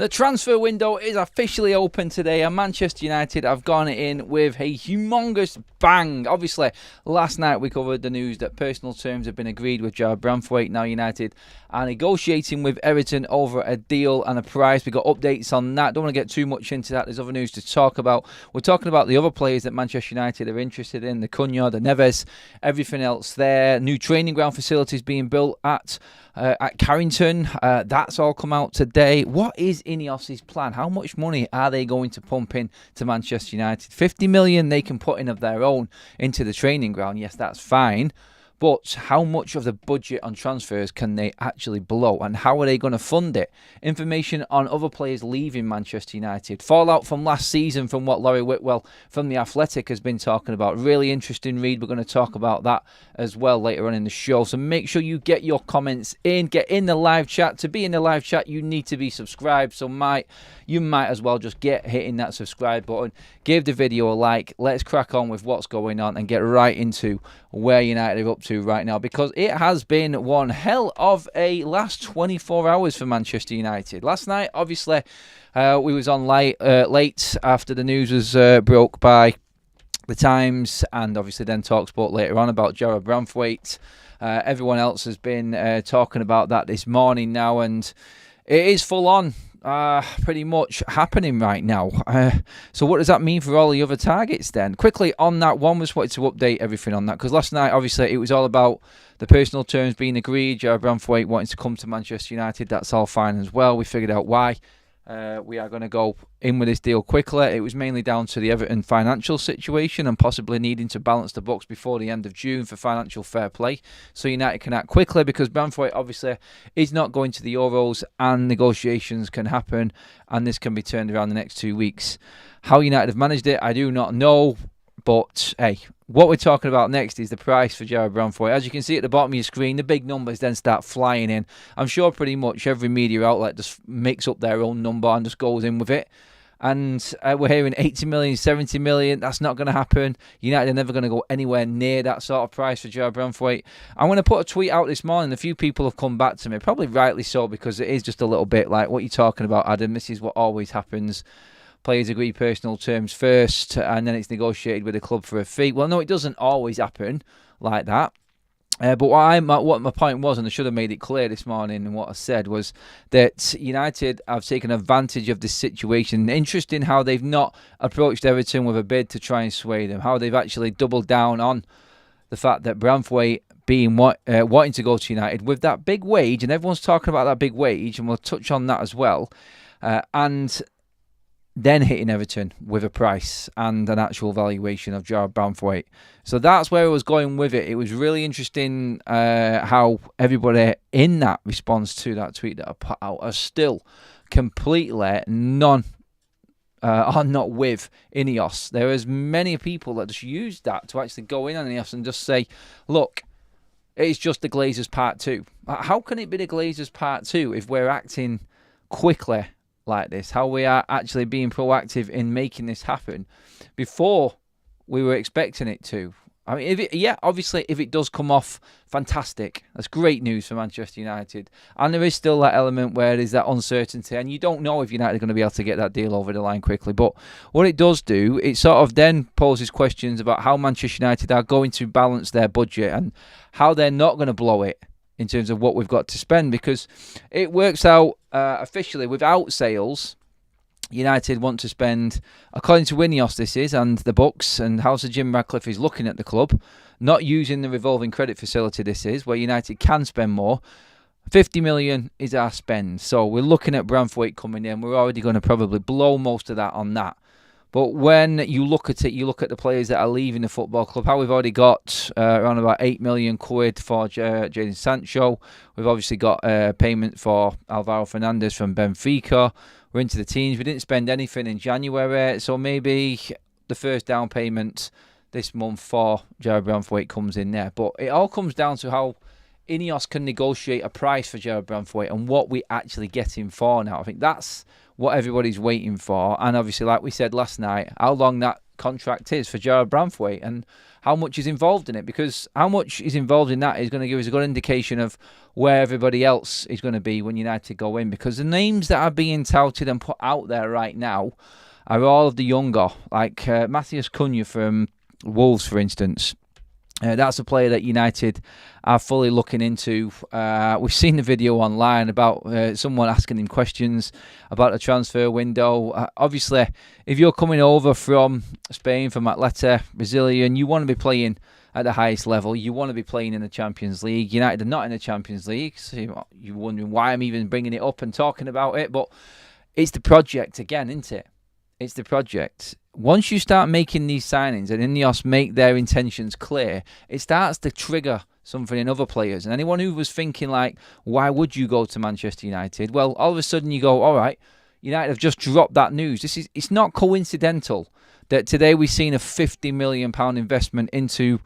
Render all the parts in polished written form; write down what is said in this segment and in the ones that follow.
The transfer window is officially open today, and Manchester United have gone in with a humongous bang. Obviously, last night we covered the news that personal terms have been agreed with Jarrad Branthwaite. Now United are negotiating with Everton over a deal and a price. We got updates on that. Don't want to get too much into that. There's other news to talk about. We're talking about the other players that Manchester United are interested in, the Cunha, the Neves, everything else there. New training ground facilities being built at Carrington. That's all come out today. What is Ineos' plan? How much money are they going to pump in to Manchester United? 50 million they can put in of their own into the training ground. Yes, that's fine. But how much of the budget on transfers can they actually blow? And how are they going to fund it? Information on other players leaving Manchester United. Fallout from last season from what Laurie Whitwell from The Athletic has been talking about. Really interesting read. We're going to talk about that as well later on in the show. So make sure you get your comments in. Get in the live chat. To be in the live chat, you need to be subscribed. So you might as well just get hitting that subscribe button. Give the video a like. Let's crack on with what's going on and get right into where United are up to right now, because it has been one hell of a last 24 hours for Manchester United. Last night, obviously, we was on late after the news was broke by the Times, and obviously then TalkSport later on about Jarrad Branthwaite. Everyone else has been talking about that this morning now, and it is full on. Pretty much happening right now. So what does that mean for all the other targets then? Quickly on that one, was wanted to update everything on that, because last night obviously it was all about the personal terms being agreed. Jarrad Branthwaite wanting to come to Manchester United. That's all fine as well. We figured out why. We are going to go in with this deal quickly. It was mainly down to the Everton financial situation and possibly needing to balance the books before the end of June for financial fair play. So United can act quickly, because Branthwaite obviously is not going to the Euros and negotiations can happen, and this can be turned around the next 2 weeks. How United have managed it, I do not know. But, hey, what we're talking about next is the price for Jarrad Branthwaite. As you can see at the bottom of your screen, the big numbers then start flying in. I'm sure pretty much every media outlet just makes up their own number and just goes in with it. And we're hearing 80 million, 70 million. That's not going to happen. United are never going to go anywhere near that sort of price for Jarrad Branthwaite. I'm going to put a tweet out this morning. A few people have come back to me, probably rightly so, because it is just a little bit like, what you're talking about, Adam. This is what always happens. Players agree personal terms first, and then it's negotiated with the club for a fee. Well, no, it doesn't always happen like that. But what my point was, and I should have made it clear this morning, and what I said was that United have taken advantage of this situation. Interesting how they've not approached Everton with a bid to try and sway them. How they've actually doubled down on the fact that Branthwaite being wanting to go to United with that big wage, and everyone's talking about that big wage, and we'll touch on that as well. And then hitting Everton with a price and an actual valuation of Jarrad Branthwaite. So that's where I was going with it. It was really interesting how everybody in that response to that tweet that I put out are still completely are not with Ineos. There is many people that just use that to actually go in on Ineos and just say, look, it's just the Glazers Part 2. How can it be the Glazers Part 2 if we're acting quickly like this? How we are actually being proactive in making this happen before we were expecting it to. I mean, obviously, if it does come off, fantastic. That's great news for Manchester United. And there is still that element where there's that uncertainty, and you don't know if United are going to be able to get that deal over the line quickly. But what it does do, it sort of then poses questions about how Manchester United are going to balance their budget and how they're not going to blow it in terms of what we've got to spend, because it works out officially without sales. United want to spend, according to Ineos this is, and the books, and how Sir Jim Ratcliffe is looking at the club, not using the revolving credit facility this is, where United can spend more. 50 million is our spend. So we're looking at Branthwaite coming in. We're already going to probably blow most of that on that. But when you look at it, you look at the players that are leaving the football club, how we've already got around about 8 million quid for Jadon Sancho. We've obviously got payment for Alvaro Fernandez from Benfica. We're into the teens. We didn't spend anything in January, so maybe the first down payment this month for Jarrad Branthwaite comes in there. But it all comes down to how Ineos can negotiate a price for Jarrad Branthwaite and what we actually get him for now. I think that's what everybody's waiting for. And obviously, like we said last night, how long that contract is for Jarrad Branthwaite and how much is involved in it, because how much is involved in that is going to give us a good indication of where everybody else is going to be when United go in, because the names that are being touted and put out there right now are all of the younger, like Matheus Cunha from Wolves, for instance. That's a player that United are fully looking into. We've seen the video online about someone asking him questions about the transfer window. Obviously, if you're coming over from Spain, from Atleti, Brazilian, you want to be playing at the highest level. You want to be playing in the Champions League. United are not in the Champions League, so you're wondering why I'm even bringing it up and talking about it. But it's the project again, isn't it? It's the project. Once you start making these signings and Ineos make their intentions clear, it starts to trigger something in other players. And anyone who was thinking like, why would you go to Manchester United? Well, all of a sudden you go, all right, United have just dropped that news. It's not coincidental that today we've seen a £50 million investment into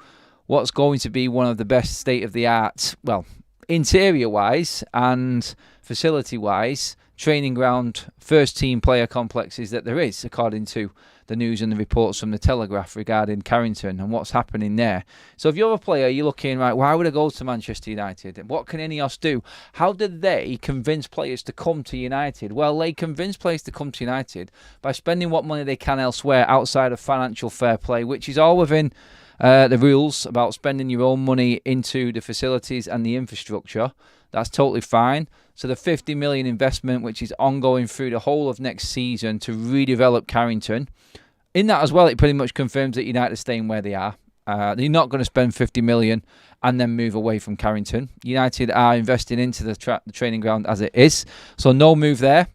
what's going to be one of the best state-of-the-art, well, interior-wise and facility-wise, training ground, first-team player complexes that there is, according to the news and the reports from the Telegraph regarding Carrington and what's happening there. So if you're a player, you're looking, right, why would I go to Manchester United? What can Ineos do? How did they convince players to come to United? Well, they convince players to come to United by spending what money they can elsewhere outside of financial fair play, which is all within the rules about spending your own money into the facilities and the infrastructure. That's totally fine. So the 50 million investment, which is ongoing through the whole of next season to redevelop Carrington. In that as well, it pretty much confirms that United are staying where they are. They're not going to spend 50 million and then move away from Carrington. United are investing into the training ground as it is. So no move there,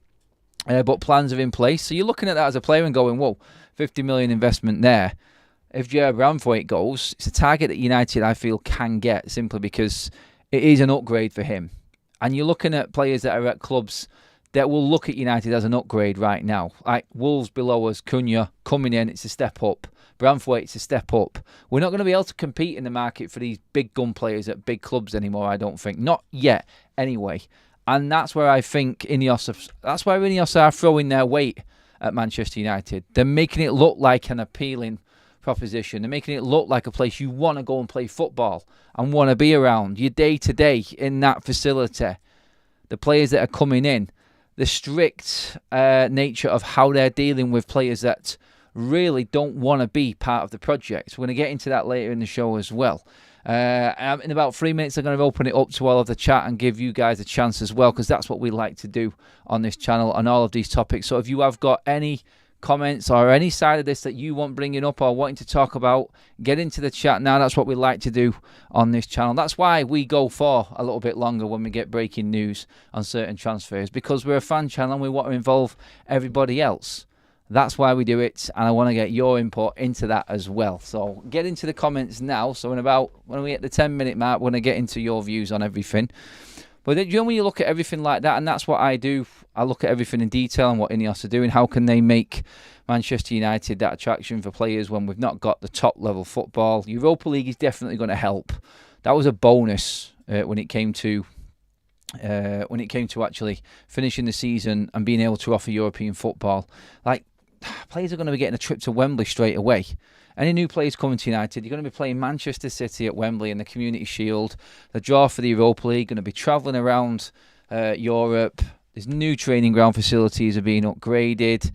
but plans are in place. So you're looking at that as a player and going, whoa, 50 million investment there. If Jarrad Branthwaite goes, it's a target that United, I feel, can get simply because it is an upgrade for him. And you're looking at players that are at clubs that will look at United as an upgrade right now. Like Wolves below us, Cunha coming in, it's a step up. Branthwaite, it's a step up. We're not going to be able to compete in the market for these big gun players at big clubs anymore, I don't think. Not yet, anyway. And that's where I think that's why Ineos are throwing their weight at Manchester United. They're making it look like an appealing proposition. They're making it look like a place you want to go and play football and want to be around your day-to-day in that facility. The players that are coming in, the strict nature of how they're dealing with players that really don't want to be part of the project. We're going to get into that later in the show as well. In about 3 minutes, I'm going to open it up to all of the chat and give you guys a chance as well, because that's what we like to do on this channel on all of these topics. So if you have got any comments or any side of this that you want bringing up or wanting to talk about, get into the chat now. That's what we like to do on this channel. That's why we go for a little bit longer when we get breaking news on certain transfers, because we're a fan channel and we want to involve everybody else. That's why we do it, and I want to get your input into that as well. So get into the comments now. So when we hit the 10-minute mark, we're going to get into your views on everything. But then, when you look at everything like that, and that's what I do, I look at everything in detail and what Ineos are doing. How can they make Manchester United that attraction for players when we've not got the top-level football? Europa League is definitely going to help. That was a bonus when it came to actually finishing the season and being able to offer European football. Like, players are going to be getting a trip to Wembley straight away. Any new players coming to United, you're going to be playing Manchester City at Wembley in the Community Shield. The draw for the Europa League, going to be travelling around Europe. There's new training ground facilities are being upgraded.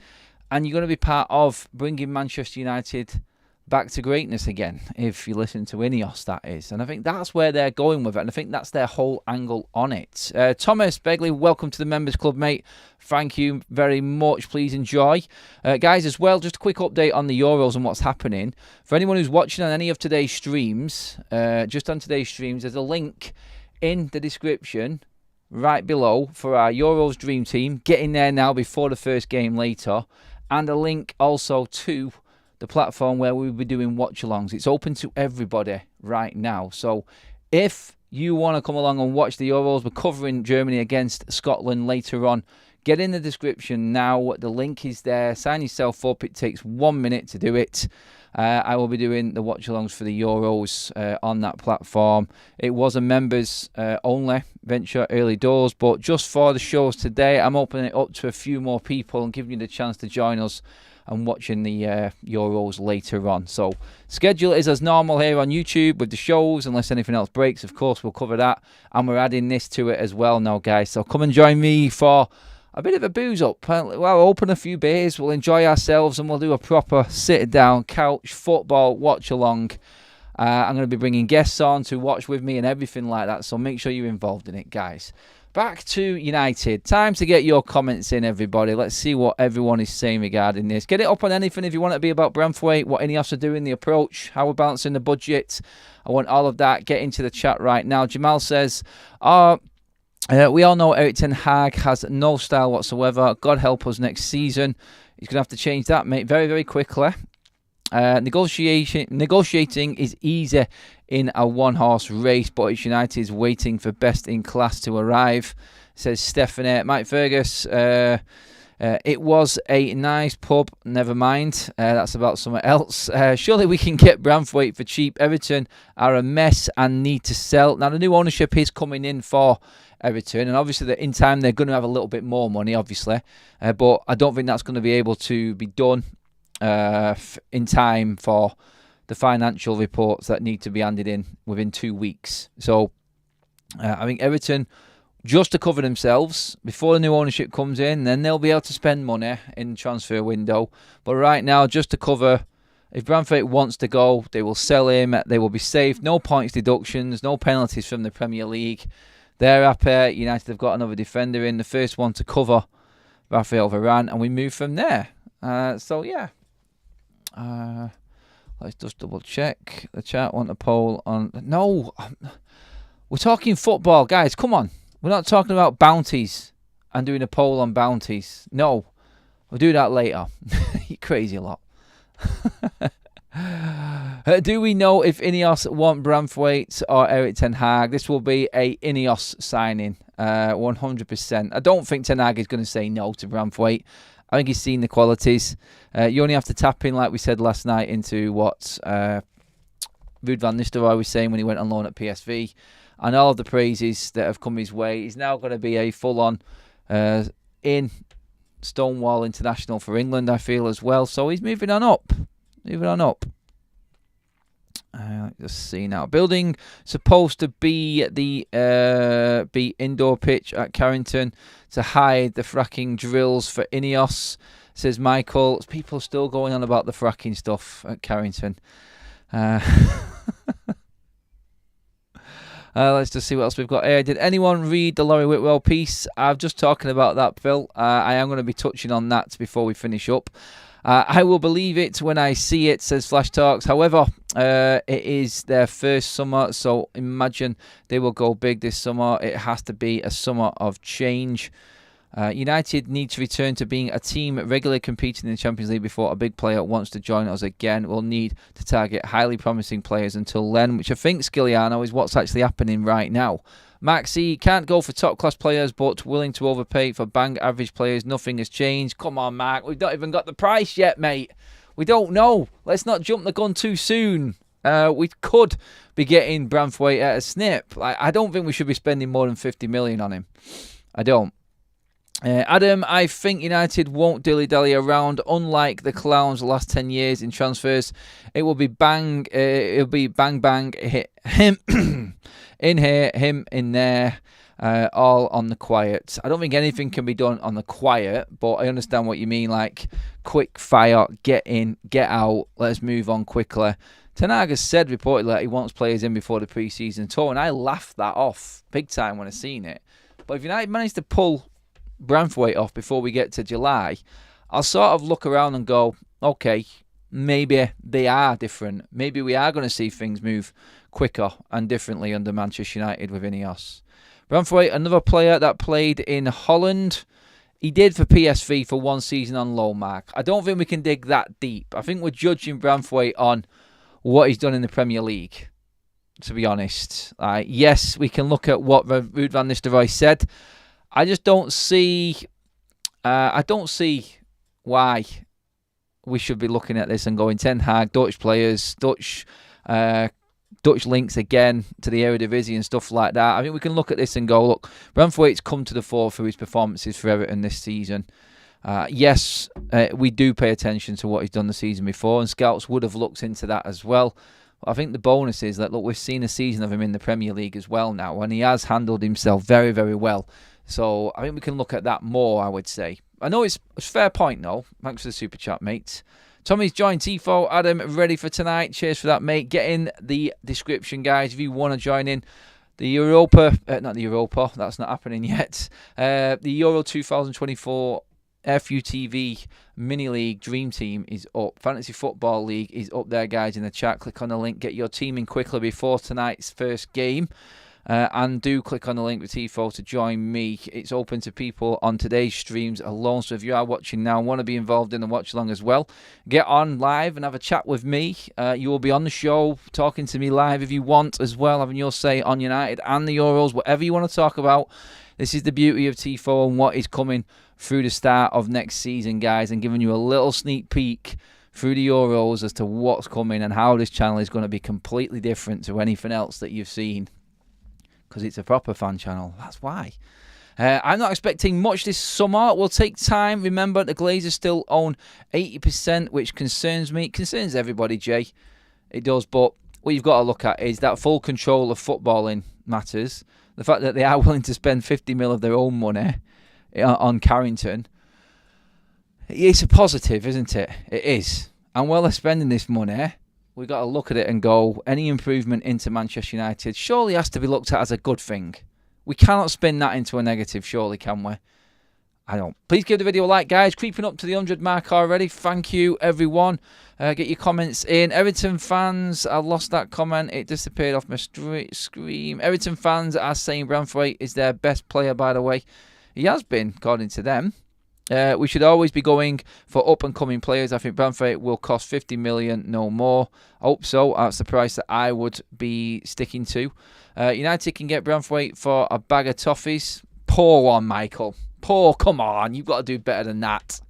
And you're going to be part of bringing Manchester United back to greatness again, if you listen to Ineos, that is. And I think that's where they're going with it, and I think that's their whole angle on it. Thomas Begley, welcome to the Members Club, mate. Thank you very much. Please enjoy. Guys, as well, just a quick update on the Euros and what's happening. For anyone who's watching on any of today's streams, just on today's streams, there's a link in the description right below for our Euros Dream Team. Get in there now before the first game later. And a link also to the platform where we'll be doing watch-alongs. It's open to everybody right now. So if you want to come along and watch the Euros, we're covering Germany against Scotland later on. Get in the description now. The link is there. Sign yourself up. It takes 1 minute to do it. I will be doing the watch-alongs for the Euros on that platform. It was a members-only venture early doors, but just for the shows today, I'm opening it up to a few more people and giving you the chance to join us and watching the Euros later on. So schedule is as normal here on YouTube with the shows, unless anything else breaks. Of course, we'll cover that, and we're adding this to it as well now, guys. So come and join me for a bit of a booze up. We'll open a few beers, we'll enjoy ourselves, and we'll do a proper sit down couch football watch along. I'm going to be bringing guests on to watch with me and everything like that, so make sure you're involved in it, guys. Back to United. Time to get your comments in, everybody. Let's see what everyone is saying regarding this. Get it up on anything if you want it to be about Branthwaite, what Ineos are doing, the approach, how we're balancing the budget. I want all of that. Get into the chat right now. Jamal says, we all know Erik ten Hag has no style whatsoever. God help us next season. He's going to have to change that, mate, very, very quickly. Negotiating is easy in a one-horse race, but it's United's waiting for best in class to arrive, says Stephanie. Mike Fergus, it was a nice pub, never mind. That's about something else. Surely we can get Branthwaite for cheap. Everton are a mess and need to sell. Now, the new ownership is coming in for Everton, and obviously in time they're going to have a little bit more money, obviously, but I don't think that's going to be able to be done in time for the financial reports that need to be handed in within 2 weeks. So I think Everton, just to cover themselves before the new ownership comes in, then they'll be able to spend money in the transfer window. But right now, just to cover, if Branthwaite wants to go, they will sell him. They will be safe. No points deductions, no penalties from the Premier League. They're happy. United have got another defender in, the first one to cover Rafael Varane, and we move from there. So yeah. Let's just double check. The chat want a poll on... No, we're talking football, guys. Come on. We're not talking about bounties and doing a poll on bounties. No, we'll do that later. You crazy lot. Do we know if Ineos want Branthwaite or Erik ten Hag? This will be a Ineos signing, 100%. I don't think ten Hag is going to say no to Branthwaite. I think he's seen the qualities. You only have to tap in, like we said last night, into what Ruud van Nistelrooy was saying when he went on loan at PSV, and all of the praises that have come his way. He's now going to be a full-on in Stonewall international for England, I feel, as well. So he's moving on up. Let's see now. Building supposed to be the indoor pitch at Carrington to hide the fracking drills for Ineos, says Michael. People are still going on about the fracking stuff at Carrington. Let's just see what else we've got here. Did anyone read the Laurie Whitwell piece? I'm just talking about that, Phil. I am going to be touching on that before we finish up. I will believe it when I see it, says Flash Talks. However, it is their first summer, so imagine they will go big this summer. It has to be a summer of change. United need to return to being a team regularly competing in the Champions League before a big player wants to join us again. We'll need to target highly promising players until then, which I think, Skiliano, is what's actually happening right now. Maxi can't go for top-class players, but willing to overpay for bang-average players. Nothing has changed. Come on, Mark. We've not even got the price yet, mate. We don't know. Let's not jump the gun too soon. We could be getting Branthwaite at a snip. I don't think we should be spending more than 50 million on him. I don't. Adam, I think United won't dilly-dally around. Unlike the clowns the last 10 years in transfers, it will be bang. It'll be bang bang. Hit him in here, him in there. All on the quiet. I don't think anything can be done on the quiet, but I understand what you mean. Like quick fire, get in, get out. Let's move on quickly. Ten Hag has said reportedly that he wants players in before the pre-season tour, and I laughed that off big time when I seen it. But if United managed to pull Branthwaite off before we get to July, I'll sort of look around and go, okay, maybe they are different. Maybe we are going to see things move quicker and differently under Manchester United with Ineos. Branthwaite, another player that played in Holland. He did for PSV for one season on loan, Mark. I don't think we can dig that deep. I think we're judging Branthwaite on what he's done in the Premier League, to be honest. Yes, we can look at what Ruud van Nistelrooy said. I just don't see... I don't see why we should be looking at this and going, Ten Hag, Dutch players, Dutch links again to the Eredivisie and stuff like that. I think we can look at this and go, look, Branthwaite's come to the fore through his performances for Everton this season. Yes, we do pay attention to what he's done the season before, and scouts would have looked into that as well. But I think the bonus is that, look, we've seen a season of him in the Premier League as well now, and he has handled himself very, very well. So I think we can look at that more, I would say. I know it's a fair point, though. Thanks for the super chat, mate. Tommy's joined Tifo. Adam, ready for tonight? Cheers for that, mate. Get in the description, guys, if you want to join in. The not the Europa, that's not happening yet. The Euro 2024 FUTV Mini League Dream Team is up. Fantasy Football League is up there, guys, in the chat. Click on the link. Get your team in quickly before tonight's first game. And do click on the link with Tifo to join me. It's open to people on today's streams alone. So if you are watching now and want to be involved in the watch along as well, get on live and have a chat with me. You will be on the show talking to me live if you want as well, having your say on United and the Euros, whatever you want to talk about. This is the beauty of Tifo and what is coming through the start of next season, guys, and giving you a little sneak peek through the Euros as to what's coming and how this channel is going to be completely different to anything else that you've seen. Because it's a proper fan channel. That's why. I'm not expecting much this summer. It will take time. Remember, the Glazers still own 80%, which concerns me. It concerns everybody, Jay. It does. But what you've got to look at is that full control of footballing matters. The fact that they are willing to spend 50 mil of their own money on Carrington. It's a positive, isn't it? It is. And while they're spending this money, we've got to look at it and go, any improvement into Manchester United surely has to be looked at as a good thing. We cannot spin that into a negative, surely, can we? I don't. Please give the video a like, guys. Creeping up to the 100 mark already. Thank you, everyone. Get your comments in. Everton fans, I lost that comment. It disappeared off my screen. Everton fans are saying Branthwaite is their best player, by the way. He has been, according to them. We should always be going for up-and-coming players. I think Branthwaite will cost 50 million, no more. I hope so. That's the price that I would be sticking to. United can get Branthwaite for a bag of toffees. Poor one, Michael. Poor, come on. You've got to do better than that.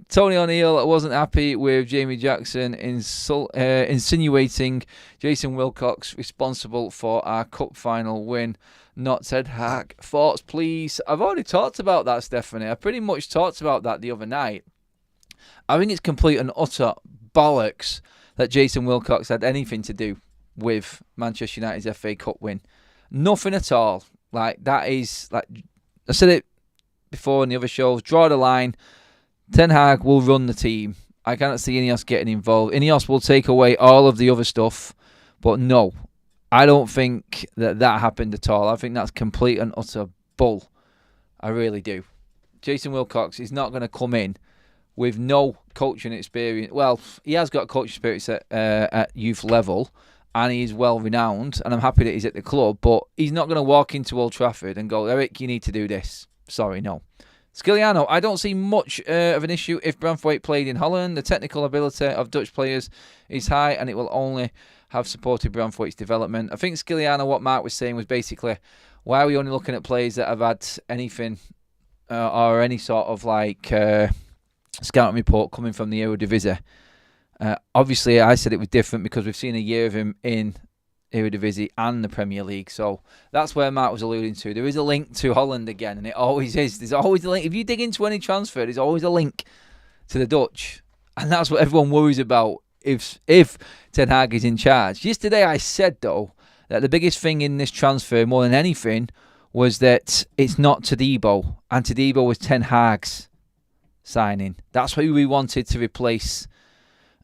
Tony O'Neill wasn't happy with Jamie Jackson insinuating Jason Wilcox responsible for our cup final win. Not Ted Hag. Thoughts, please? I've already talked about that, Stephanie. I pretty much talked about that the other night. I think it's complete and utter bollocks that Jason Wilcox had anything to do with Manchester United's FA Cup win. Nothing at all. Like, that is, like, I said it before in the other shows, draw the line. Ten Hag will run the team. I cannot see Ineos getting involved. Ineos will take away all of the other stuff, but no. I don't think that happened at all. I think that's complete and utter bull. I really do. Jason Wilcox is not going to come in with no coaching experience. Well, he has got coaching experience at youth level, and he is well renowned, and I'm happy that he's at the club, but he's not going to walk into Old Trafford and go, Eric, you need to do this. Sorry, no. Sciliano, I don't see much of an issue if Branthwaite played in Holland. The technical ability of Dutch players is high, and it will only have supported Branthwaite's development. I think Sciliano, what Mark was saying was basically, why are we only looking at players that have had anything or any sort of like scouting report coming from the Eredivisie? Obviously, I said it was different because we've seen a year of him in Eredivisie and the Premier League. So that's where Mark was alluding to. There is a link to Holland again, and it always is. There's always a link. If you dig into any transfer, there's always a link to the Dutch. And that's what everyone worries about if Ten Hag is in charge. Yesterday I said, though, that the biggest thing in this transfer, more than anything, was that it's not Todibo. And Todibo was Ten Hag's signing. That's who we wanted to replace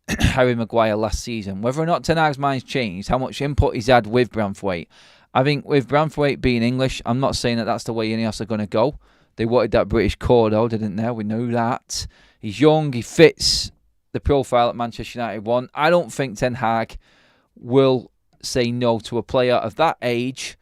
Harry Maguire last season. Whether or not Ten Hag's mind's changed, how much input he's had with Branthwaite. I think with Branthwaite being English, I'm not saying that that's the way Ineos are going to go. They wanted that British core, though, didn't they? We know that. He's young, he fits the profile that Manchester United want. I don't think Ten Hag will say no to a player of that age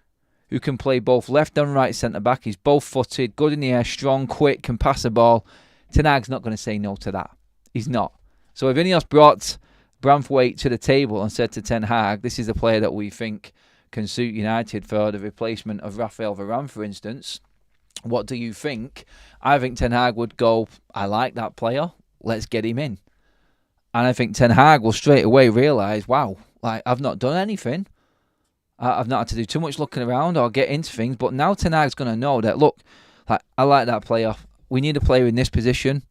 who can play both left and right centre-back. He's both-footed, good in the air, strong, quick, can pass the ball. Ten Hag's not going to say no to that. He's not. So if Ineos brought Branthwaite to the table and said to Ten Hag, this is a player that we think can suit United for the replacement of Raphael Varane, for instance, what do you think? I think Ten Hag would go, I like that player, let's get him in. And I think Ten Hag will straight away realise, wow, like I've not done anything. I've not had to do too much looking around or get into things. But now Ten Hag's going to know that, look, like I like that player. we need a player in this position.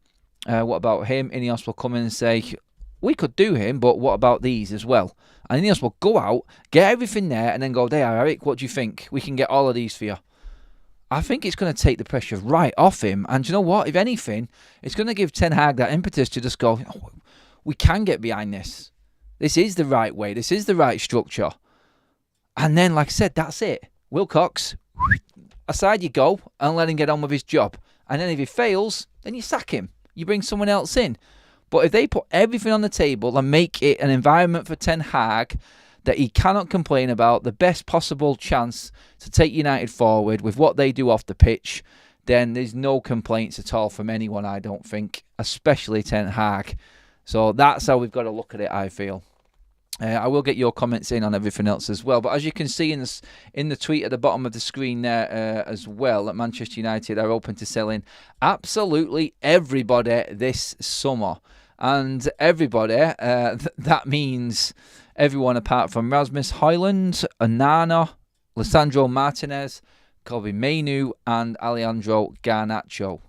What about him? Ineos will come in and say, we could do him, but what about these as well? And Ineos will go out, get everything there, and then go, there, Eric, what do you think? We can get all of these for you. I think it's going to take the pressure right off him. And do you know what? If anything, it's going to give Ten Hag that impetus to just go, oh, we can get behind this. This is the right way. This is the right structure. And then, like I said, that's it. Wilcox, aside you go and let him get on with his job. And then if he fails, then you sack him. You bring someone else in. But if they put everything on the table and make it an environment for Ten Hag that he cannot complain about, the best possible chance to take United forward with what they do off the pitch, then there's no complaints at all from anyone, I don't think, especially Ten Hag. So that's how we've got to look at it, I feel. I will get your comments in on everything else as well. But as you can see in the tweet at the bottom of the screen there as well, that Manchester United are open to selling absolutely everybody this summer. And everybody, that means everyone apart from Rasmus Højlund, Onana, Lisandro Martinez, Kobe Mainoo and Alejandro Garnacho.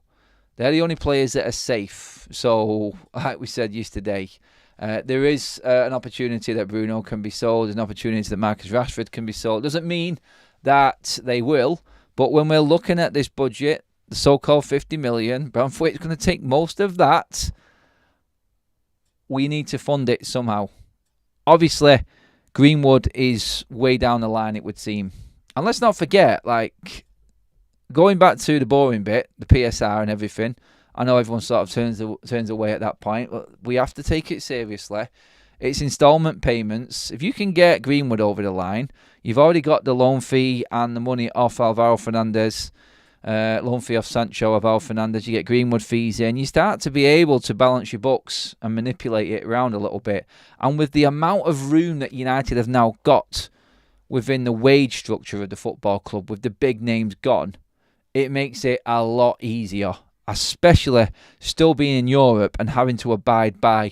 They're the only players that are safe. So, like we said yesterday, there is an opportunity that Bruno can be sold. There's an opportunity that Marcus Rashford can be sold. Doesn't mean that they will. But when we're looking at this budget, the so-called 50 million, Branthwaite's going to take most of that. We need to fund it somehow. Obviously, Greenwood is way down the line, it would seem. And let's not forget, like, going back to the boring bit, the PSR and everything, I know everyone sort of turns away at that point, but we have to take it seriously. It's instalment payments. If you can get Greenwood over the line, you've already got the loan fee and the money off Alvaro Fernandez, loan fee off Sancho, Alvaro Fernandez, you get Greenwood fees in, you start to be able to balance your books and manipulate it around a little bit. And with the amount of room that United have now got within the wage structure of the football club, with the big names gone, it makes it a lot easier, especially still being in Europe and having to abide by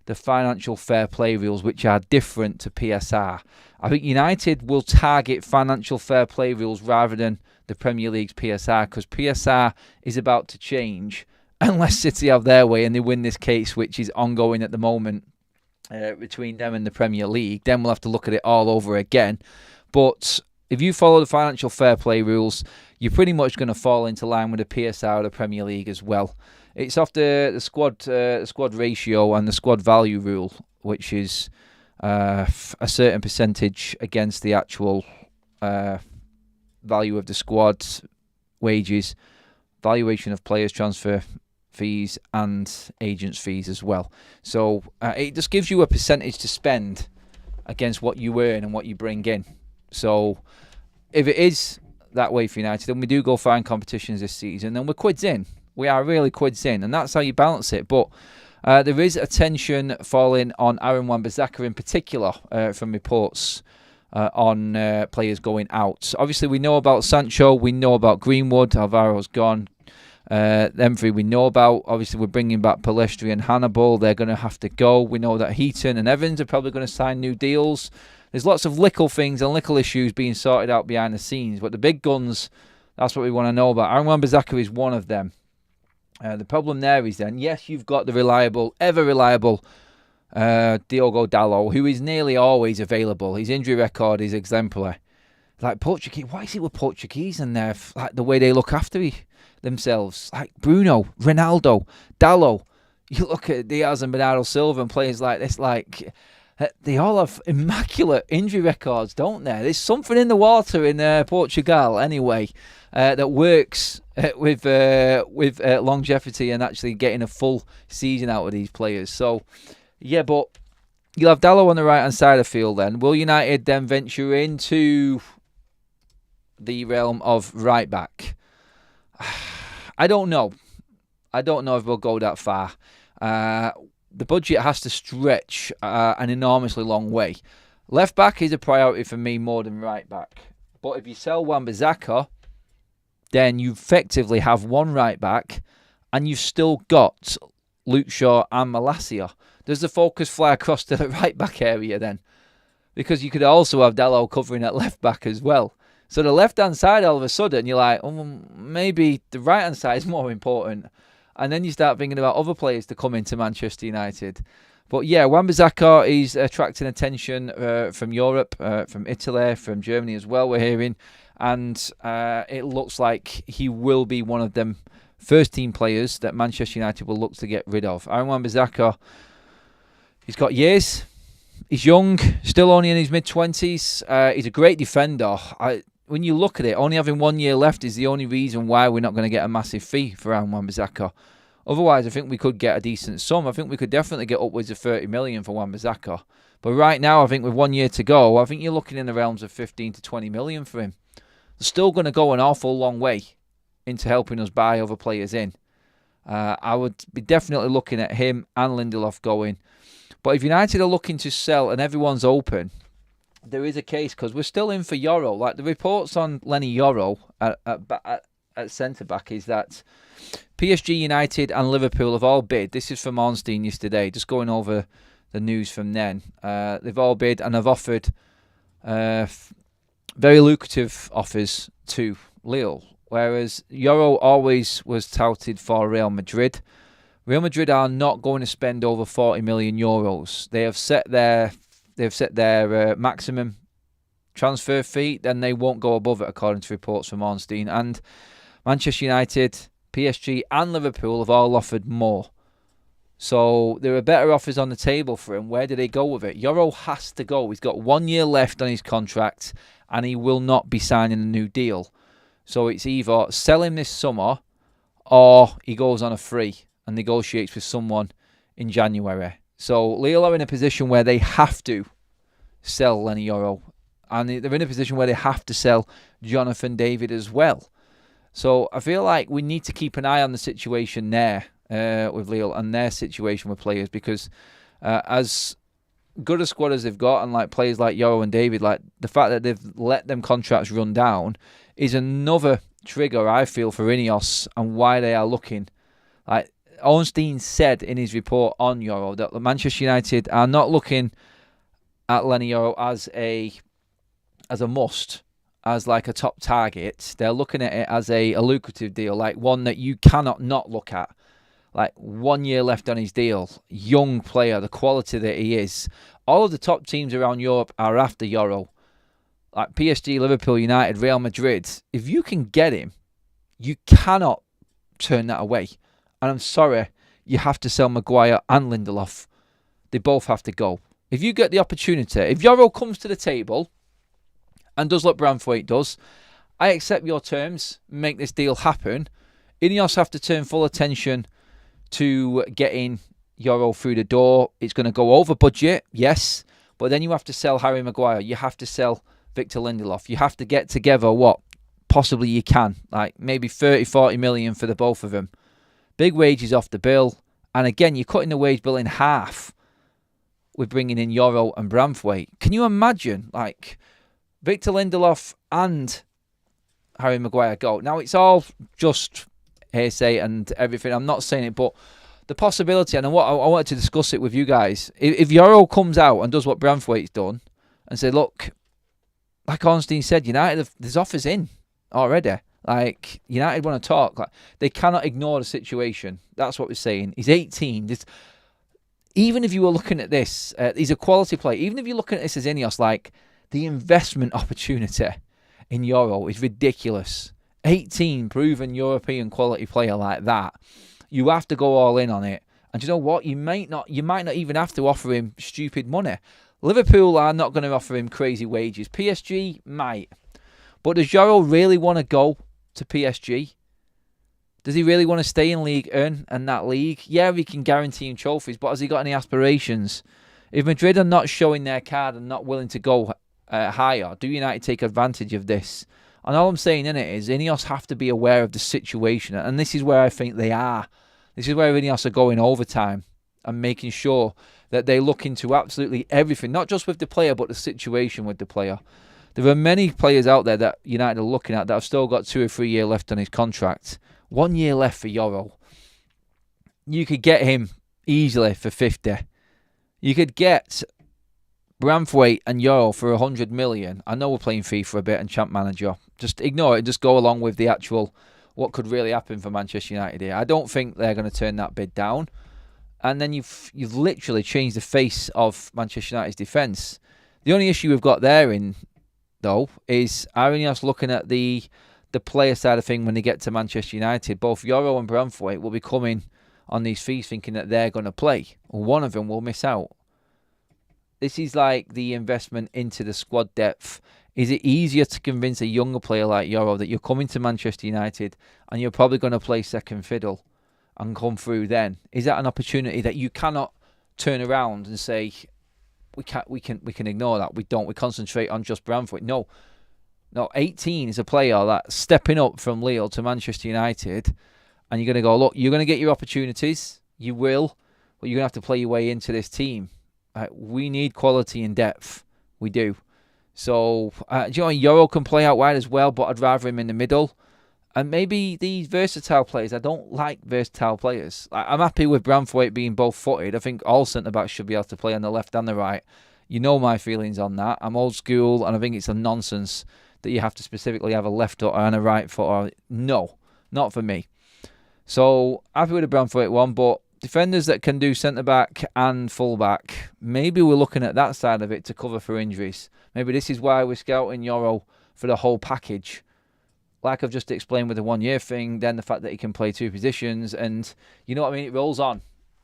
the financial fair play rules, which are different to PSR. I think United will target financial fair play rules rather than the Premier League's PSR, because PSR is about to change unless City have their way and they win this case, which is ongoing at the moment between them and the Premier League. Then we'll have to look at it all over again. But if you follow the financial fair play rules, you're pretty much going to fall into line with the PSR of the Premier League as well. It's off the squad ratio and the squad value rule, which is a certain percentage against the actual value of the squad, wages, valuation of players, transfer fees and agents' fees as well. So it just gives you a percentage to spend against what you earn and what you bring in. So if it is that way for United, and we do go far in competitions this season, then we're quids in. We are really quids in, and that's how you balance it. But there is attention falling on Aaron Wan-Bissaka in particular from reports on players going out. Obviously, we know about Sancho, we know about Greenwood, Alvaro's gone. Them three we know about. Obviously, we're bringing back Palestri and Hannibal. They're going to have to go. We know that Heaton and Evans are probably going to sign new deals. There's lots of little things and little issues being sorted out behind the scenes. But the big guns, that's what we want to know about. Aaron Wan-Bissaka is one of them. The problem there is then, yes, you've got the reliable, ever reliable Diogo Dalot, who is nearly always available. His injury record is exemplary. Like Portuguese, why is it with Portuguese in there? Like the way they look after themselves. Like Bruno, Ronaldo, Dalot. You look at Diaz and Bernardo Silva and players like this, like they all have immaculate injury records, don't they? There's something in the water in Portugal, anyway, that works with longevity and actually getting a full season out of these players. So, yeah, but you'll have Dalot on the right-hand side of the field then. Will United then venture into the realm of right-back? I don't know. I don't know if we'll go that far. The budget has to stretch an enormously long way. Left-back is a priority for me more than right-back. But if you sell Wan-Bissaka, then you effectively have one right-back and you've still got Luke Shaw and Malacia. Does the focus fly across to the right-back area then? Because you could also have Dalot covering at left-back as well. So the left-hand side, all of a sudden, you're like, oh, maybe the right-hand side is more important. And then you start thinking about other players to come into Manchester United. But yeah, Wan-Bissaka is attracting attention from Europe, from Italy, from Germany as well, we're hearing. And it looks like he will be one of them first-team players that Manchester United will look to get rid of. Aaron Wan-Bissaka, he's got years. He's young, still only in his mid-20s. He's a great defender. When you look at it, only having 1 year left is the only reason why we're not going to get a massive fee for Aaron Wan-Bissaka. Otherwise, I think we could get a decent sum. I think we could definitely get upwards of 30 million for Wan-Bissaka. But right now, I think with 1 year to go, I think you're looking in the realms of 15 to 20 million for him. They're still going to go an awful long way into helping us buy other players in. I would be definitely looking at him and Lindelof going. But if United are looking to sell and everyone's open, there is a case, because we're still in for Euro. Like the reports on Lenny Euro at centre-back is that PSG, United and Liverpool have all bid. This is from Ornstein yesterday, just going over the news from then. They've all bid and have offered very lucrative offers to Lille, whereas Euro always was touted for Real Madrid. Real Madrid are not going to spend over 40 million euros. They have set their maximum transfer fee, then they won't go above it, according to reports from Ornstein. And Manchester United, PSG and Liverpool have all offered more. So there are better offers on the table for him. Where do they go with it? Euro has to go. He's got 1 year left on his contract and he will not be signing a new deal. So it's either sell him this summer or he goes on a free and negotiates with someone in January. So Lille are in a position where they have to sell Lenny Euro. And they're in a position where they have to sell Jonathan David as well. So I feel like we need to keep an eye on the situation there with Lille and their situation with players, because as good a squad as they've got, and like players like Euro and David, like the fact that they've let them contracts run down is another trigger, I feel, for Ineos and why they are looking. Like Ornstein said in his report on Euro that Manchester United are not looking at Lenny Euro as a must, as like a top target. They're looking at it as a lucrative deal, like one that you cannot not look at. Like 1 year left on his deal, young player, the quality that he is. All of the top teams around Europe are after Euro. Like PSG, Liverpool, United, Real Madrid. If you can get him, you cannot turn that away. And I'm sorry, you have to sell Maguire and Lindelof. They both have to go. If you get the opportunity, if Euro comes to the table and does what Branthwaite does, I accept your terms, make this deal happen. Ineos have to turn full attention to getting Euro through the door. It's going to go over budget, yes, but then you have to sell Harry Maguire. You have to sell Victor Lindelof. You have to get together what possibly you can, like maybe 30, 40 million for the both of them. Big wages off the bill. And again, you're cutting the wage bill in half with bringing in Euro and Branthwaite. Can you imagine, like, Victor Lindelof and Harry Maguire go? Now, it's all just hearsay and everything. I'm not saying it, but the possibility, and what I wanted to discuss it with you guys, if Euro comes out and does what Branthwaite's done and say, look, like Ornstein said, United, there's offers in already. Like, United want to talk. Like, they cannot ignore the situation. That's what we're saying. He's 18. Even if you were looking at this, he's a quality player. Even if you're looking at this as Ineos, like, the investment opportunity in Euro is ridiculous. 18, proven European quality player like that. You have to go all in on it. And you know what? You might not even have to offer him stupid money. Liverpool are not going to offer him crazy wages. PSG might. But does Euro really want to go to PSG? Does he really want to stay in League 1 and that league? Yeah, we can guarantee him trophies, but has he got any aspirations? If Madrid are not showing their card and not willing to go higher, do United take advantage of this? And all I'm saying in it is Ineos have to be aware of the situation, and this is where I think they are. This is where Ineos are going overtime and making sure that they look into absolutely everything, not just with the player, but the situation with the player. There are many players out there that United are looking at that have still got 2 or 3 years left on his contract. 1 year left for Euro. You could get him easily for 50. You could get Branthwaite and Euro for 100 million. I know we're playing FIFA a bit and Champ Manager. Just ignore it and just go along with the actual what could really happen for Manchester United here. I don't think they're going to turn that bid down. And then you've literally changed the face of Manchester United's defence. The only issue we've got there though, is Ineos looking at the player side of thing when they get to Manchester United. Both Euro and Branthwaite will be coming on these fees thinking that they're going to play. One of them will miss out. This is like the investment into the squad depth. Is it easier to convince a younger player like Euro that you're coming to Manchester United and you're probably going to play second fiddle and come through then? Is that an opportunity that you cannot turn around and say, we can ignore that. We concentrate on just Branthwaite. No, 18 is a player that's stepping up from Lille to Manchester United, and you're going to go, look, you're going to get your opportunities. You will, but you're going to have to play your way into this team. We need quality and depth. We do. So, Euro can play out wide as well, but I'd rather him in the middle. And maybe these versatile players. I don't like versatile players. I'm happy with Branthwaite being both-footed. I think all centre-backs should be able to play on the left and the right. You know my feelings on that. I'm old school, and I think it's a nonsense that you have to specifically have a left foot and a right foot. No, not for me. So, happy with the Branthwaite one, but defenders that can do centre-back and full-back, maybe we're looking at that side of it to cover for injuries. Maybe this is why we're scouting Euro for the whole package. Like I've just explained with the 1 year thing, then the fact that he can play two positions, and you know what I mean, it rolls on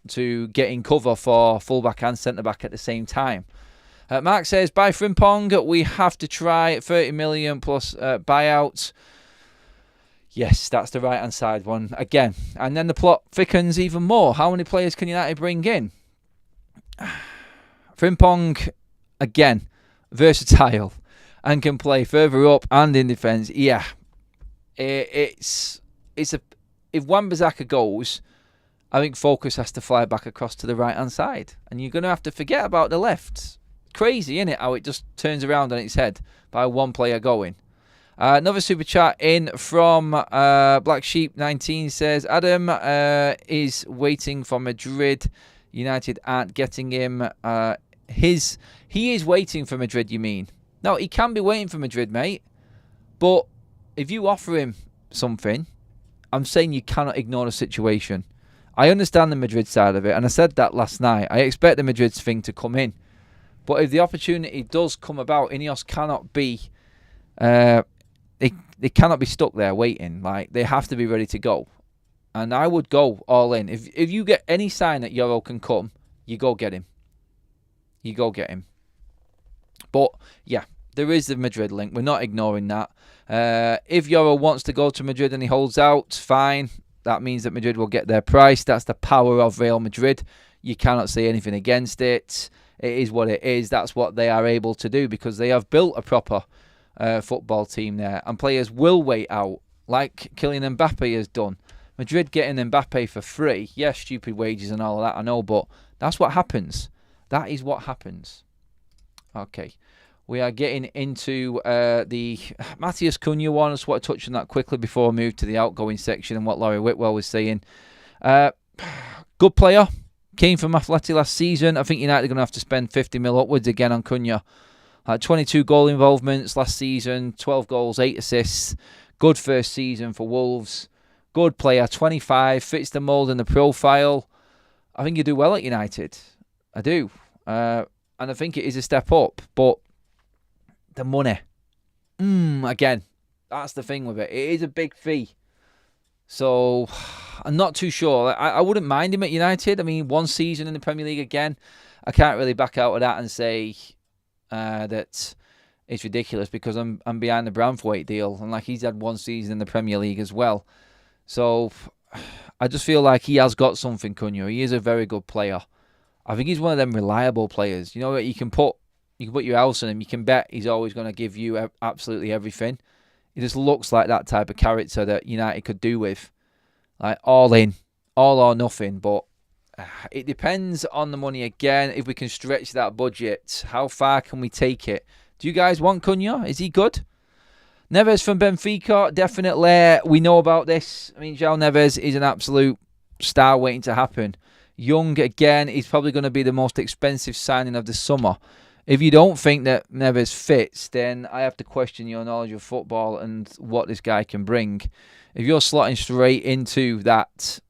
to getting cover for fullback and centre-back at the same time. Mark says, by Frimpong, we have to try 30 million plus buyout. Yes, that's the right-hand side one again. And then the plot thickens even more. How many players can United bring in? Frimpong, again, versatile and can play further up and in defence. Yeah. If Wan-Bissaka goes, I think focus has to fly back across to the right-hand side. And you're going to have to forget about the left. Crazy, isn't it, how it just turns around on its head by one player going. Another super chat in from Black Sheep 19 says, Adam is waiting for Madrid. United aren't getting him. He is waiting for Madrid, you mean? No, he can be waiting for Madrid, mate. But if you offer him something, I'm saying you cannot ignore the situation. I understand the Madrid side of it, and I said that last night. I expect the Madrid thing to come in. But if the opportunity does come about, Ineos cannot be... They cannot be stuck there waiting. Like, they have to be ready to go. And I would go all in. If you get any sign that Euro can come, you go get him. You go get him. But, yeah, there is the Madrid link. We're not ignoring that. If Euro wants to go to Madrid and he holds out, fine. That means that Madrid will get their price. That's the power of Real Madrid. You cannot say anything against it. It is what it is. That's what they are able to do because they have built a proper football team there. And players will wait out, like Kylian Mbappe has done. Madrid getting Mbappe for free. Yes, stupid wages and all of that, I know, but that's what happens. That is what happens. Okay. We are getting into the Matthias Cunha one. I just want to touch on that quickly before I move to the outgoing section and what Laurie Whitwell was saying. Good player. Came from Athletic last season. I think United are going to have to spend 50 mil upwards again on Cunha. 22 goal involvements last season. 12 goals, 8 assists. Good first season for Wolves. Good player. 25. Fits the mould and the profile. I think you do well at United. I do. And I think it is a step up. But the money. Again, that's the thing with it. It is a big fee. So, I'm not too sure. I wouldn't mind him at United. I mean, one season in the Premier League again. I can't really back out of that and say that it's ridiculous because I'm behind the Branthwaite deal. And like he's had one season in the Premier League as well. So, I just feel like he has got something, Cunha. He is a very good player. I think he's one of them reliable players. You know, you can put your house on him. You can bet he's always going to give you absolutely everything. He just looks like that type of character that United could do with. Like, all in. All or nothing. But it depends on the money again. If we can stretch that budget, how far can we take it? Do you guys want Cunha? Is he good? Neves from Benfica, definitely. We know about this. I mean, João Neves is an absolute star waiting to happen. Young, again, he's probably going to be the most expensive signing of the summer. If you don't think that Neves fits, then I have to question your knowledge of football and what this guy can bring. If you're slotting straight into that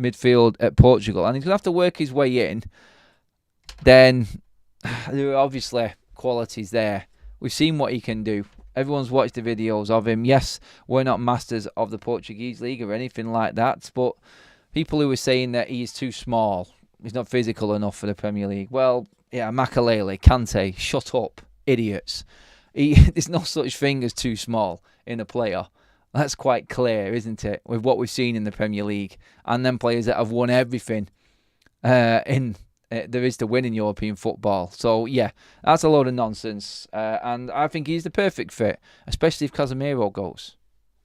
midfield at Portugal, and he's going to have to work his way in, then there are obviously qualities there. We've seen what he can do. Everyone's watched the videos of him. Yes, we're not masters of the Portuguese league or anything like that, but people who are saying that he's too small, he's not physical enough for the Premier League. Well, yeah, Makalele, Kante, shut up, idiots. There's no such thing as too small in a player. That's quite clear, isn't it, with what we've seen in the Premier League. And then players that have won everything there is to win in European football. So, yeah, that's a load of nonsense. And I think he's the perfect fit, especially if Casemiro goes.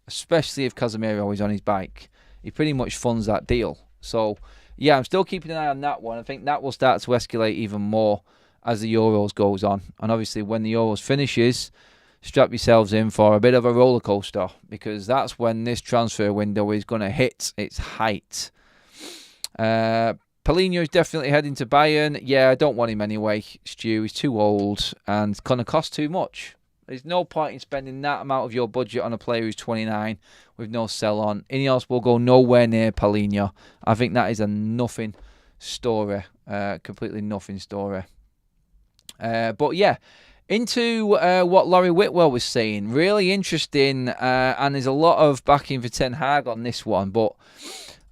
Especially if Casemiro is on his bike. He pretty much funds that deal. So, yeah, I'm still keeping an eye on that one. I think that will start to escalate even more as the Euros goes on. And obviously, when the Euros finishes, strap yourselves in for a bit of a roller coaster, because that's when this transfer window is going to hit its height. Paulinho is definitely heading to Bayern. Yeah, I don't want him anyway, Stu. He's too old and going to cost too much. There's no point in spending that amount of your budget on a player who's 29 with no sell on. Ineos will go nowhere near Paulinho. I think that is a nothing story. Completely nothing story. But yeah, into what Laurie Whitwell was saying. Really interesting, and there's a lot of backing for Ten Hag on this one. But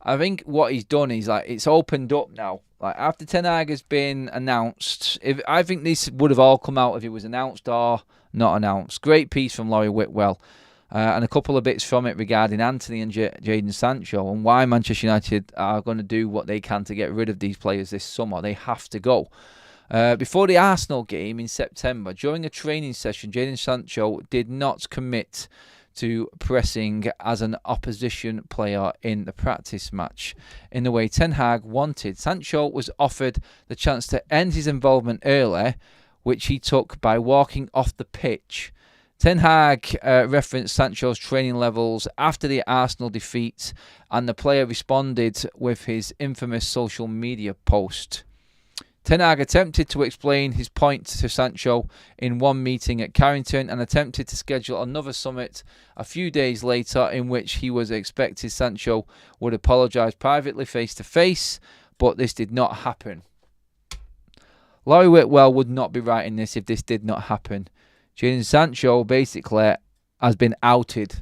I think what he's done is it's opened up now. Like after Ten Hag has been announced, I think this would have all come out if it was announced or not announced. Great piece from Laurie Whitwell, and a couple of bits from it regarding Anthony and Jadon Sancho and why Manchester United are going to do what they can to get rid of these players this summer. They have to go. Before the Arsenal game in September, during a training session, Jadon Sancho did not commit to pressing as an opposition player in the practice match in the way Ten Hag wanted. Sancho was offered the chance to end his involvement early, which he took by walking off the pitch. Ten Hag referenced Sancho's training levels after the Arsenal defeat, and the player responded with his infamous social media post. Ten Hag attempted to explain his point to Sancho in one meeting at Carrington and attempted to schedule another summit a few days later in which he was expected Sancho would apologise privately face-to-face, but this did not happen. Laurie Whitwell would not be writing this if this did not happen. Jadon Sancho basically has been outed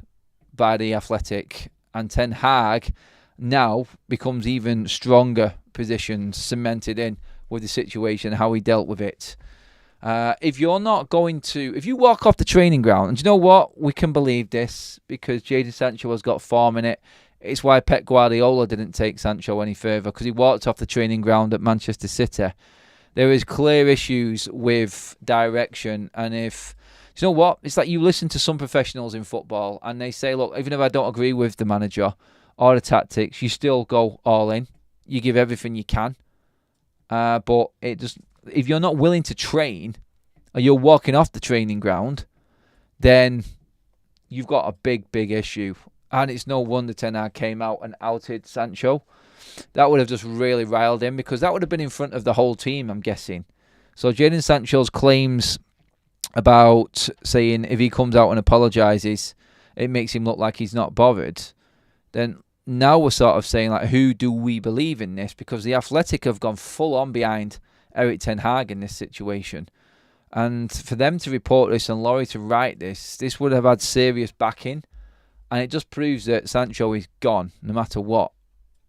by the Athletic, and Ten Hag now becomes even stronger positioned, cemented in with the situation, how he dealt with it. If you walk off the training ground, and you know what? We can believe this because Jadon Sancho has got form in it. It's why Pep Guardiola didn't take Sancho any further, because he walked off the training ground at Manchester City. There is clear issues with direction, and you know what? It's like you listen to some professionals in football, and they say, look, even if I don't agree with the manager or the tactics, you still go all in. You give everything you can. But if you're not willing to train, or you're walking off the training ground, then you've got a big, big issue. And it's no wonder Ten Hag came out and outed Sancho. That would have just really riled him, because that would have been in front of the whole team, I'm guessing. So Jadon Sancho's claims about saying if he comes out and apologises, it makes him look like he's not bothered. Then now we're sort of saying, like, who do we believe in this? Because the Athletic have gone full on behind Erik Ten Hag in this situation. And for them to report this and Laurie to write this would have had serious backing. And it just proves that Sancho is gone, no matter what.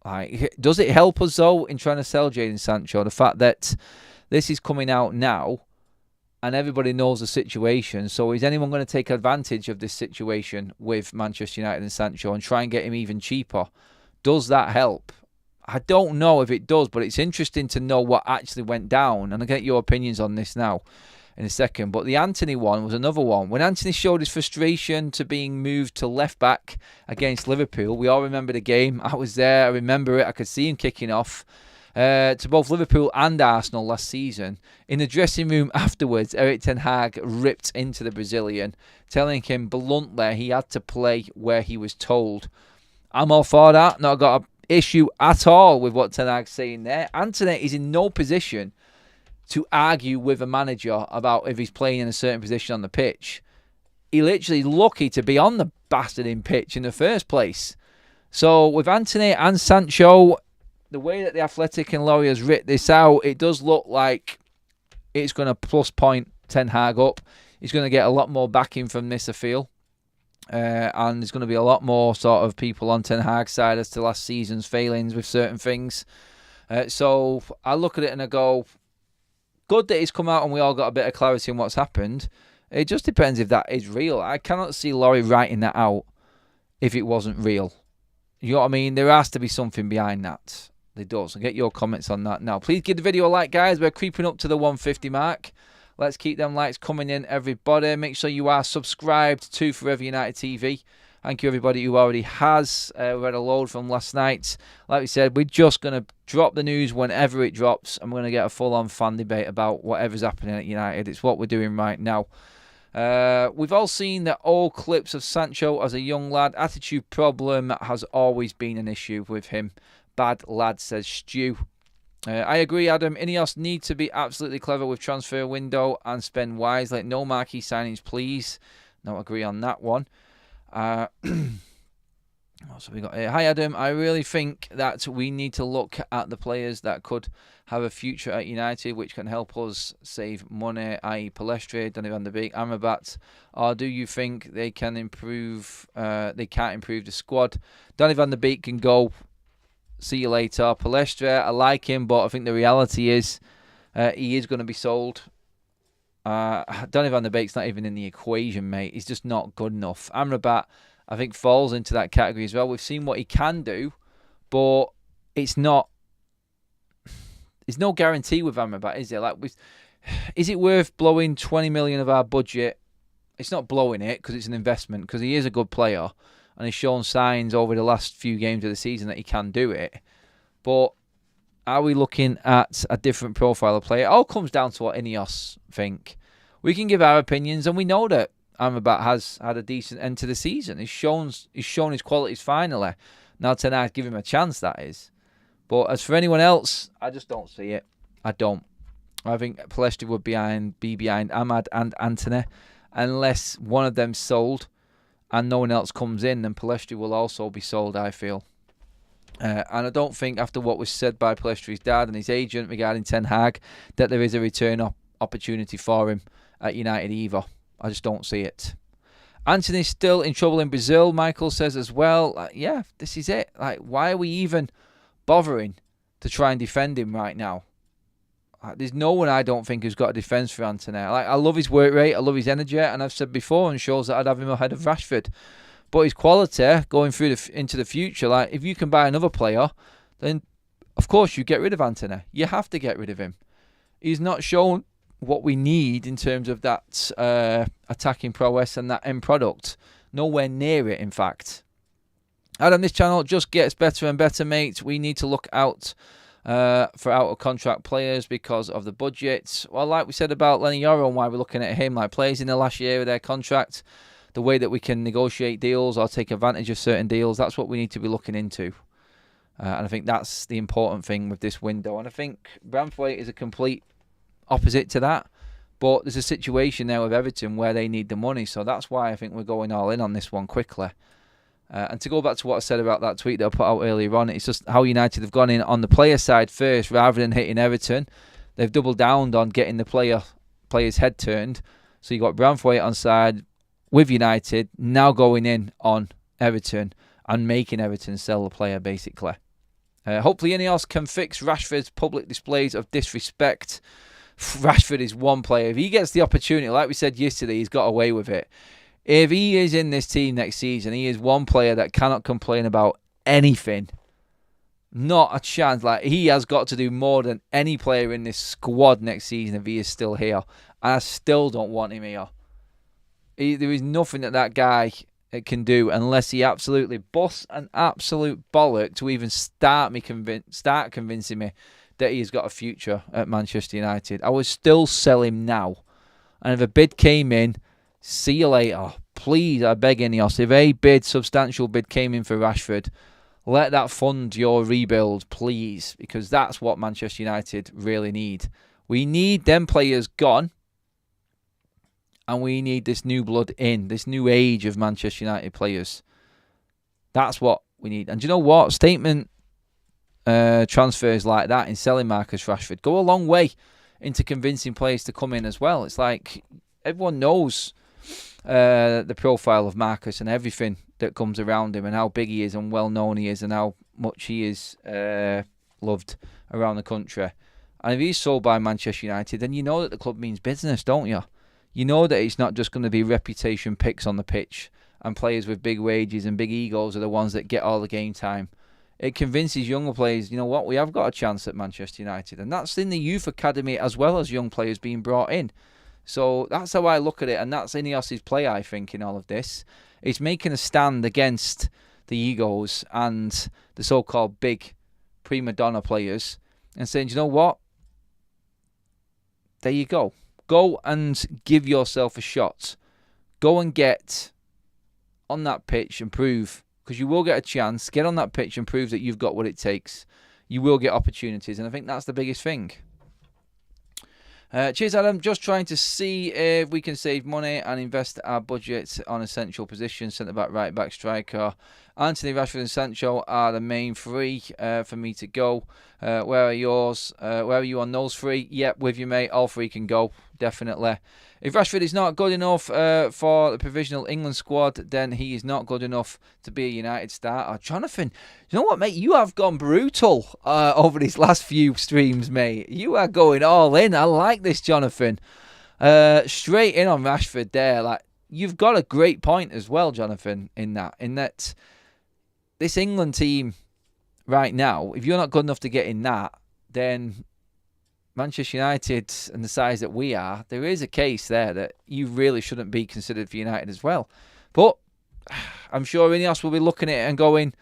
Like, does it help us, though, in trying to sell Jadon Sancho? The fact that this is coming out now and everybody knows the situation. So is anyone going to take advantage of this situation with Manchester United and Sancho and try and get him even cheaper? Does that help? I don't know if it does, but it's interesting to know what actually went down. And I'll get your opinions on this now in a second. But the Anthony one was another one. When Anthony showed his frustration to being moved to left back against Liverpool, we all remember the game. I was there. I remember it. I could see him kicking off. To both Liverpool and Arsenal last season. In the dressing room afterwards, Erik Ten Hag ripped into the Brazilian, telling him bluntly he had to play where he was told. I'm all for that. Not got an issue at all with what Ten Hag's saying there. Anthony is in no position to argue with a manager about if he's playing in a certain position on the pitch. He literally lucky to be on the bastard in pitch in the first place. So with Antony and Sancho, the way that the Athletic and Lawyers writ this out, it does look like it's going to plus point Ten Hag up. He's going to get a lot more backing from this, I feel. And there's going to be a lot more sort of people on Ten Hag's side as to last season's failings with certain things. So I look at it and I go, good that it's come out and we all got a bit of clarity on what's happened. It just depends if that is real. I cannot see Laurie writing that out if it wasn't real. You know what I mean? There has to be something behind that. There does. So get your comments on that now. Please give the video a like, guys. We're creeping up to the 150 mark. Let's keep them likes coming in, everybody. Make sure you are subscribed to Forever United TV. Thank you, everybody who already has. We had a load from last night. Like we said, we're just going to drop the news whenever it drops. I'm going to get a full-on fan debate about whatever's happening at United. It's what we're doing right now. We've all seen the old clips of Sancho as a young lad. Attitude problem has always been an issue with him. Bad lad, says Stu. I agree, Adam. Ineos need to be absolutely clever with transfer window and spend wisely. No marquee signings, please. No, agree on that one. What else have we got here? Hi, Adam. I really think that we need to look at the players that could have a future at United, which can help us save money, i.e. Palestre, Donny van de Beek, Amrabat. Or do you think they can improve? They can't improve the squad. Donny van de Beek can go. See you later. Palestre, I like him, but I think the reality is he is going to be sold. Donny van de Beek's not even in the equation, mate. He's just not good enough. Amrabat, I think, falls into that category as well. We've seen what he can do, but it's not. There's no guarantee with Amrabat, is there? Like, is it worth blowing 20 million of our budget? It's not blowing it because it's an investment, because he is a good player. And he's shown signs over the last few games of the season that he can do it. But are we looking at a different profile of player? It all comes down to what Ineos think. We can give our opinions, and we know that Amrabat has had a decent end to the season. He's shown his qualities finally. Now tonight, give him a chance, that is. But as for anyone else, I just don't see it. I don't. I think Palestre would be behind Ahmad and Antony, unless one of them's sold and no one else comes in, then Palestre will also be sold, I feel. And I don't think, after what was said by Palestre's dad and his agent regarding Ten Hag, that there is a return opportunity for him at United either. I just don't see it. Anthony's still in trouble in Brazil, Michael says as well. Yeah, this is it. Like, why are we even bothering to try and defend him right now? There's no one, I don't think, who's got a defence for Antony. Like, I love his work rate, I love his energy, and I've said before and shows that I'd have him ahead of Rashford. But his quality going through into the future, like, if you can buy another player, then of course you get rid of Antony. You have to get rid of him. He's not shown what we need in terms of that attacking prowess and that end product. Nowhere near it, in fact. Adam, this channel just gets better and better, mate. We need to look out for out-of-contract players because of the budget. Well, like we said about Lenny Yoro and why we're looking at him, like players in the last year of their contract, the way that we can negotiate deals or take advantage of certain deals, that's what we need to be looking into. And I think that's the important thing with this window. And I think Branthwaite is a complete opposite to that. But there's a situation there with Everton where they need the money. So that's why I think we're going all in on this one quickly. And to go back to what I said about that tweet that I put out earlier on, it's just how United have gone in on the player side first rather than hitting Everton. They've doubled down on getting the player's head turned. So you got Branthwaite on side with United, now going in on Everton and making Everton sell the player, basically. Hopefully Ineos can fix Rashford's public displays of disrespect. Rashford is one player. If he gets the opportunity, like we said yesterday, he's got away with it. If he is in this team next season, he is one player that cannot complain about anything. Not a chance. Like, he has got to do more than any player in this squad next season if he is still here. And I still don't want him here. There is nothing that guy can do unless he absolutely busts an absolute bollock to even start convincing me that he's got a future at Manchester United. I would still sell him now. And if a bid came in, see you later. Please, I beg Ineos, if a substantial bid came in for Rashford, let that fund your rebuild, please, because that's what Manchester United really need. We need them players gone. And we need this new blood in, this new age of Manchester United players. That's what we need. And do you know what? Statement transfers like that in selling Marcus Rashford go a long way into convincing players to come in as well. It's like everyone knows the profile of Marcus and everything that comes around him and how big he is and well known he is and how much he is loved around the country. And if he's sold by Manchester United, then you know that the club means business, don't you? You know that it's not just going to be reputation picks on the pitch and players with big wages and big egos are the ones that get all the game time. It convinces younger players, you know what, we have got a chance at Manchester United. And that's in the youth academy as well as young players being brought in. So that's how I look at it. And that's Ineos' play, I think, in all of this. It's making a stand against the egos and the so-called big prima donna players and saying, you know what, there you go. Go and give yourself a shot. Go and get on that pitch and prove, because you will get a chance. Get on that pitch and prove that you've got what it takes. You will get opportunities, and I think that's the biggest thing. Cheers, Adam. Just trying to see if we can save money and invest our budget on essential positions. Centre-back, right-back, striker. Anthony, Rashford and Sancho are the main three for me to go. Where are yours? Where are you on those three? Yep, with you, mate. All three can go, definitely. If Rashford is not good enough for the provisional England squad, then he is not good enough to be a United starter. Jonathan, you know what, mate? You have gone brutal over these last few streams, mate. You are going all in. I like this, Jonathan. Straight in on Rashford there. Like, you've got a great point as well, Jonathan, in that this England team right now, if you're not good enough to get in that, then Manchester United and the size that we are, there is a case there that you really shouldn't be considered for United as well. But I'm sure Ineos will be looking at it and going,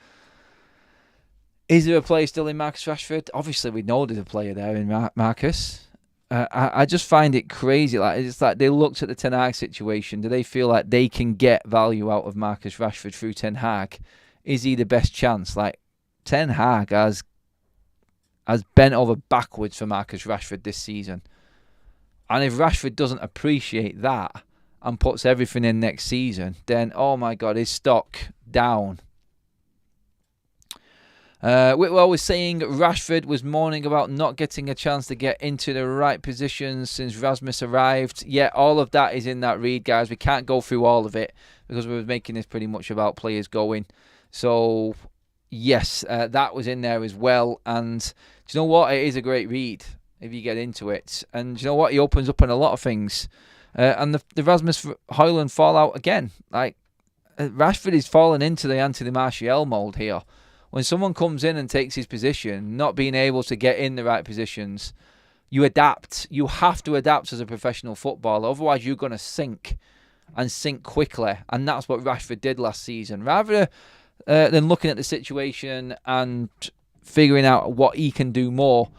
is there a player still in Marcus Rashford? Obviously, we know there's a player there in Marcus. I just find it crazy. It's like they looked at the Ten Hag situation. Do they feel like they can get value out of Marcus Rashford through Ten Hag? Is he the best chance? Like, Ten Hag has bent over backwards for Marcus Rashford this season. And if Rashford doesn't appreciate that and puts everything in next season, then, oh my God, his stock down. Whitwell was saying Rashford was moaning about not getting a chance to get into the right positions since Rasmus arrived. Yeah, all of that is in that read, guys. We can't go through all of it because we were making this pretty much about players going. So, yes, that was in there as well. And do you know what? It is a great read if you get into it. And do you know what? He opens up on a lot of things. And the Rasmus Højlund fallout again. Like, Rashford is falling into the Anthony Martial mould here. When someone comes in and takes his position, not being able to get in the right positions, you adapt. You have to adapt as a professional footballer. Otherwise, you're going to sink and sink quickly. And that's what Rashford did last season. Rather than looking at the situation and figuring out what he can do more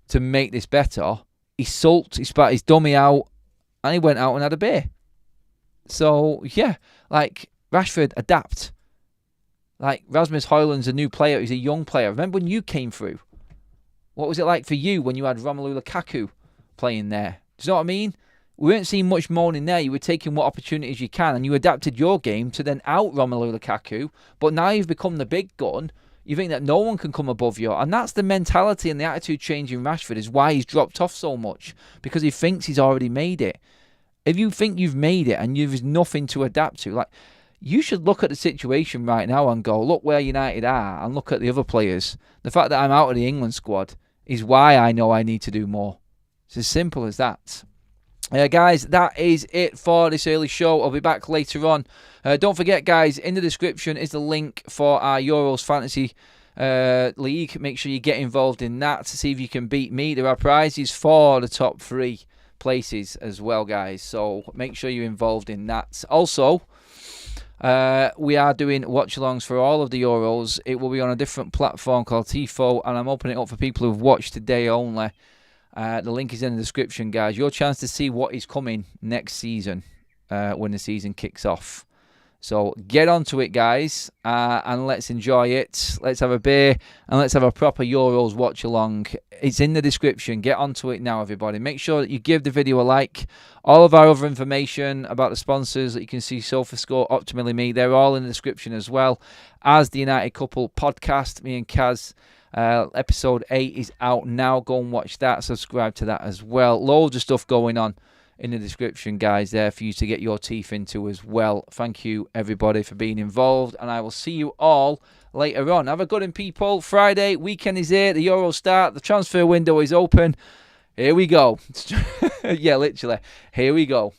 to make this better, he sulked, he spat his dummy out, and he went out and had a beer. So, yeah, like, Rashford, adapt. Like, Rasmus Højlund's a new player. He's a young player. Remember when you came through? What was it like for you when you had Romelu Lukaku playing there? Do you know what I mean? We weren't seeing much moaning there. You were taking what opportunities you can, and you adapted your game to then out Romelu Lukaku. But now you've become the big gun. You think that no one can come above you. And that's the mentality and the attitude change in Rashford is why he's dropped off so much. Because he thinks he's already made it. If you think you've made it and there's nothing to adapt to, like, you should look at the situation right now and go, look where United are, and look at the other players. The fact that I'm out of the England squad is why I know I need to do more. It's as simple as that. Guys, that is it for this early show. I'll be back later on. Don't forget, guys, in the description is the link for our Euros Fantasy League. Make sure you get involved in that to see if you can beat me. There are prizes for the top 3 places as well, guys. So make sure you're involved in that. Also, we are doing watch-alongs for all of the Euros. It will be on a different platform called Tifo, and I'm opening it up for people who've watched today only. The link is in the description, guys. Your chance to see what is coming next season when the season kicks off. So get onto it, guys, and let's enjoy it. Let's have a beer and let's have a proper Euros watch along. It's in the description. Get onto it now, everybody. Make sure that you give the video a like. All of our other information about the sponsors that you can see, SofaScore, Optimally Me, they're all in the description as well. As the United Couple podcast, me and Kaz, episode 8 is out now. Go and watch that. Subscribe to that as well. Loads of stuff going on in the description, guys, there for you to get your teeth into as well. Thank you, everybody, for being involved, and I will see you all later on. Have a good one, people. Friday, weekend is here. The Euro start. The transfer window is open. Here we go. Yeah, literally. Here we go.